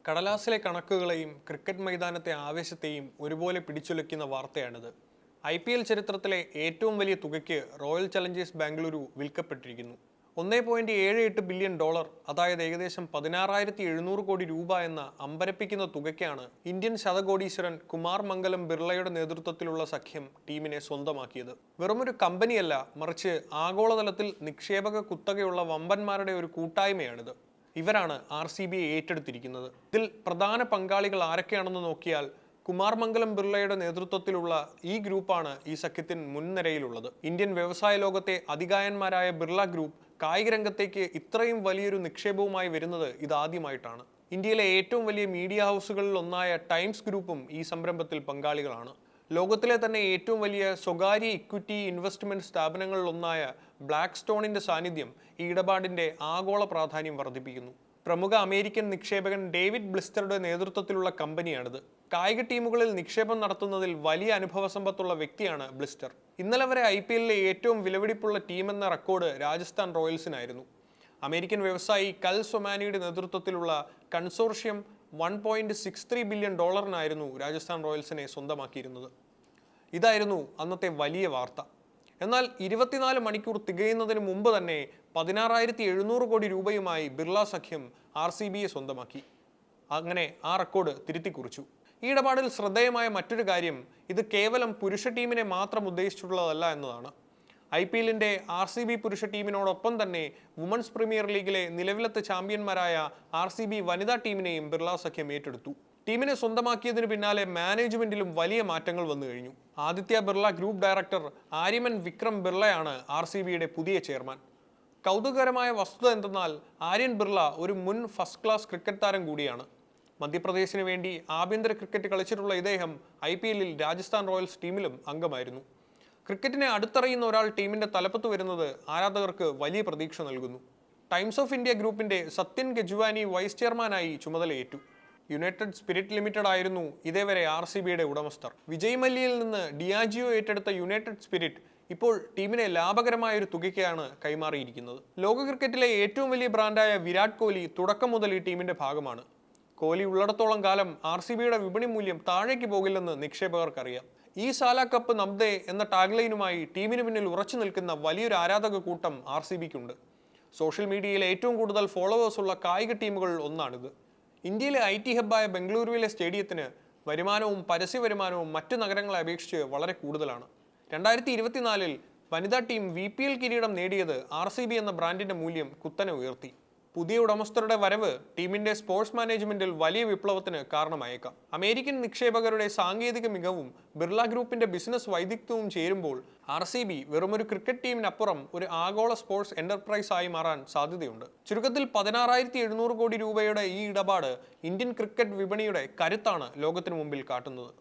കടലാസിലെ കണക്കുകളെയും cricket മൈതാനത്തെ ആവേശത്തെയും ഒരുപോലെ പിടിച്ചുലയ്ക്കുന്ന വാർത്തയാണിത്. IPL ചരിത്രത്തിലെ ഏറ്റവും വലിയ തുകയ്ക്ക് റോയൽ ചലഞ്ചേഴ്സ് ബാംഗ്ലൂരു വിൽക്കപ്പെട്ടിരിക്കുന്നു. $1.78 ബില്യൺ, അതായത് ഏകദേശം 16,700 കോടി രൂപ എന്ന അമ്പരപ്പിക്കുന്ന തുകയ്ക്കാണ് ഇന്ത്യൻ ശതകോടീശ്വരൻ കുമാർ മംഗലം ബിർളയുടെ നേതൃത്വത്തിലുള്ള സഖ്യം ടീമിനെ സ്വന്തമാക്കിയത്. വെറുമൊരു കമ്പനിയല്ല, മറിച്ച് ആഗോളതലത്തിൽ നിക്ഷേപക കുത്തകയുള്ള വമ്പന്മാരുടെ ഒരു കൂട്ടായ്മയാണിത്. ഇവരാണ് RCBയെ ഏറ്റെടുത്തിരിക്കുന്നത്. ഇതിൽ പ്രധാന പങ്കാളികൾ ആരൊക്കെയാണെന്ന് നോക്കിയാൽ കുമാർ മംഗലം ബിർളയുടെ നേതൃത്വത്തിലുള്ള ഈ ഗ്രൂപ്പാണ് ഈ സഖ്യത്തിന് മുൻനിരയിലുള്ളത്. ഇന്ത്യൻ വ്യവസായ ലോകത്തെ അതികായന്മാരായ ബിർള ഗ്രൂപ്പ് കായിക രംഗത്തേക്ക് ഇത്രയും വലിയൊരു നിക്ഷേപവുമായി വരുന്നത് ഇതാദ്യമായിട്ടാണ്. ഇന്ത്യയിലെ ഏറ്റവും വലിയ മീഡിയ ഹൗസുകളിൽ ഒന്നായ ടൈംസ് ഗ്രൂപ്പും ഈ സംരംഭത്തിൽ പങ്കാളികളാണ്. ലോകത്തിലെ തന്നെ ഏറ്റവും വലിയ സ്വകാര്യ ഇക്വിറ്റി ഇൻവെസ്റ്റ്മെന്റ് സ്ഥാപനങ്ങളിൽ ഒന്നായ ബ്ലാക്ക് സ്റ്റോണിന്റെ സാന്നിധ്യം ഈ ഇടപാടിന്റെ ആഗോള പ്രാധാന്യം വർദ്ധിപ്പിക്കുന്നു. പ്രമുഖ അമേരിക്കൻ നിക്ഷേപകൻ ഡേവിഡ് ബ്ലിസ്റ്ററുടെ നേതൃത്വത്തിലുള്ള കമ്പനിയാണിത്. കായിക ടീമുകളിൽ നിക്ഷേപം നടത്തുന്നതിൽ വലിയ അനുഭവസമ്പത്തുള്ള വ്യക്തിയാണ് ബ്ലിസ്റ്റർ. ഇന്നലെ വരെ IPLലെ ഏറ്റവും വിലപിടിപ്പുള്ള ടീമെന്ന റെക്കോർഡ് രാജസ്ഥാൻ റോയൽസിനായിരുന്നു. അമേരിക്കൻ വ്യവസായി കൽ സൊമാനിയുടെ നേതൃത്വത്തിലുള്ള കൺസോർഷ്യം $1.63 ബില്യൺ രാജസ്ഥാൻ റോയൽസിനെ സ്വന്തമാക്കിയിരുന്നത്. ഇതായിരുന്നു അന്നത്തെ വലിയ വാർത്ത. എന്നാൽ 24 മണിക്കൂർ തികയുന്നതിന് മുമ്പ് തന്നെ 16,700 കോടി രൂപയുമായി ബിർള സഖ്യം RCBയെ സ്വന്തമാക്കി. അങ്ങനെ ആ റെക്കോർഡ് തിരുത്തിക്കുറിച്ചു. ഈ ഇടപാടിൽ ശ്രദ്ധേയമായ മറ്റൊരു കാര്യം, ഇത് കേവലം പുരുഷ ടീമിനെ മാത്രം ഉദ്ദേശിച്ചിട്ടുള്ളതല്ല എന്നതാണ്. IPLന്റെ RCB പുരുഷ ടീമിനോടൊപ്പം തന്നെ വുമൻസ് പ്രീമിയർ ലീഗിലെ നിലവിലത്തെ ചാമ്പ്യന്മാരായ RCB വനിതാ ടീമിനെയും ബിർള സഖ്യം ഏറ്റെടുത്തു. ടീമിനെ സ്വന്തമാക്കിയതിന് പിന്നാലെ മാനേജ്മെന്റിലും വലിയ മാറ്റങ്ങൾ വന്നു കഴിഞ്ഞു. ആദിത്യ ബിർള ഗ്രൂപ്പ് ഡയറക്ടർ ആര്യമൻ വിക്രം ബിർളയാണ് RCBയുടെ പുതിയ ചെയർമാൻ. കൗതുകകരമായ വസ്തുത എന്തെന്നാൽ ആര്യൻ ബിർള ഒരു മുൻ ഫസ്റ്റ് ക്ലാസ് ക്രിക്കറ്റ് താരം കൂടിയാണ്. മധ്യപ്രദേശിന് വേണ്ടി ആഭ്യന്തര ക്രിക്കറ്റ് കളിച്ചിട്ടുള്ള ഇദ്ദേഹം IPLൽ രാജസ്ഥാൻ റോയൽസ് ടീമിലും അംഗമായിരുന്നു. ക്രിക്കറ്റിനെ അടുത്തറിയുന്ന ഒരാൾ ടീമിന്റെ തലപ്പത്ത് വരുന്നത് ആരാധകർക്ക് വലിയ പ്രതീക്ഷ നൽകുന്നു. ടൈംസ് ഓഫ് ഇന്ത്യ ഗ്രൂപ്പിന്റെ സത്യൻ ഗെജ്വാനി വൈസ് ചെയർമാനായി ചുമതലയേറ്റു. യുണൈറ്റഡ് സ്പിരിറ്റ് ലിമിറ്റഡ് ആയിരുന്നു ഇതേവരെ RCBയുടെ ഉടമസ്ഥർ. വിജയ് മല്യയിൽ നിന്ന് ഡിയാജിയോ ഏറ്റെടുത്ത യുണൈറ്റഡ് സ്പിരിറ്റ് ഇപ്പോൾ ടീമിനെ ലാഭകരമായ ഒരു തുകയ്ക്കാണ് കൈമാറിയിരിക്കുന്നത്. ലോക ക്രിക്കറ്റിലെ ഏറ്റവും വലിയ ബ്രാൻഡായ വിരാട് കോഹ്ലി തുടക്കം മുതൽ ഈ ടീമിന്റെ ഭാഗമാണ്. കോഹ്ലി ഉള്ളിടത്തോളം കാലം RCBയുടെ വിപണി മൂല്യം താഴേക്ക് പോകില്ലെന്ന് നിക്ഷേപകർക്കറിയാം. ഈ സാല കപ്പ് നബ്ദേ എന്ന ടാഗ്ലൈനുമായി ടീമിന് പിന്നിൽ ഉറച്ചു നിൽക്കുന്ന വലിയൊരു ആരാധക കൂട്ടം RCBക്കുണ്ട്. സോഷ്യൽ മീഡിയയിൽ ഏറ്റവും കൂടുതൽ ഫോളോവേഴ്സ് ഉള്ള കായിക ടീമുകളിൽ ഒന്നാണിത്. ഇന്ത്യയിലെ IT ഹബ്ബായ ബംഗളൂരുവിലെ സ്റ്റേഡിയത്തിന് വരുമാനവും പരസ്യ വരുമാനവും മറ്റു നഗരങ്ങളെ അപേക്ഷിച്ച് വളരെ കൂടുതലാണ്. 2024 വനിതാ ടീം VPL കിരീടം നേടിയത് RCB എന്ന ബ്രാൻഡിന്റെ മൂല്യം കുത്തനെ ഉയർത്തി. പുതിയ ഉടമസ്ഥരുടെ വരവ് ടീമിന്റെ സ്പോർട്സ് മാനേജ്മെന്റിൽ വലിയ വിപ്ലവത്തിന് കാരണമായേക്കാം. അമേരിക്കൻ നിക്ഷേപകരുടെ സാങ്കേതിക മികവും ബിർള ഗ്രൂപ്പിന്റെ ബിസിനസ് വൈദഗ്ധ്യവും ചേരുമ്പോൾ RCB വെറുമൊരു ക്രിക്കറ്റ് ടീമിനപ്പുറം ഒരു ആഗോള സ്പോർട്സ് എന്റർപ്രൈസ് ആയി മാറാൻ സാധ്യതയുണ്ട്. ചുരുക്കത്തിൽ 16,700 കോടി രൂപയുടെ ഈ ഇടപാട് ഇന്ത്യൻ ക്രിക്കറ്റ് വിപണിയുടെ കരുത്താണ് ലോകത്തിനു മുമ്പിൽ കാട്ടുന്നത്.